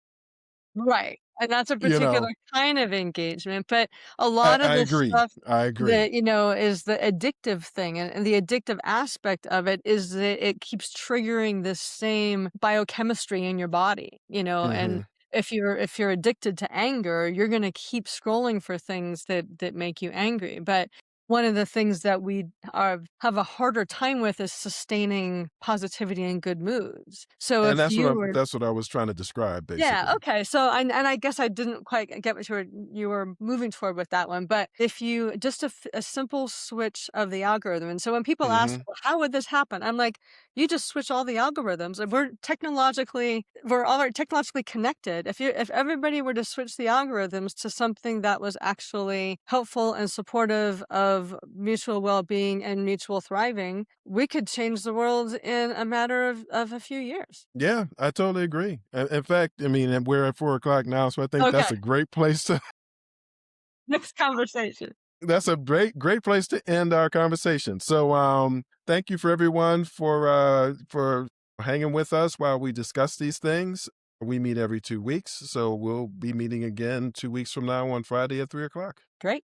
S1: Right, and that's a
S2: You
S1: particular
S2: know,
S1: kind of engagement, but a
S2: I,
S1: lot of
S2: I
S1: the
S2: agree.
S1: stuff
S2: I agree.
S1: that, is the addictive thing, and the addictive aspect of it is that it keeps triggering the same biochemistry in your body, and
S2: Hmm.
S1: if you're addicted to anger, you're gonna keep scrolling for things that make you angry, but one of the things that we have a harder time with is sustaining positivity and good moods. So
S2: And
S1: if you were
S2: that's what I was trying to describe,
S1: yeah,
S2: basically.
S1: okay. So and I guess I didn't quite get what you were moving toward with that one, but if you just a simple switch of the algorithm. And so when people ask,
S2: Mhm.
S1: "Well, how would this happen?" I'm like, you just switch all the algorithms. And we're all technologically connected. If everybody were to switch the algorithms to something that was actually helpful and supportive of mutual well-being and mutual thriving, we could change the world in a matter of a few years.
S2: Yeah, I totally agree. In fact, I mean, and we're at 4 o'clock now, so I think that's
S1: Okay.
S2: a great place to
S1: Next conversation.
S2: that's a great place to end our conversation. So, thank you for everyone for hanging with us while we discuss these things. We meet every 2 weeks, so we'll be meeting again 2 weeks from now on Friday at 3 o'clock.
S1: Great.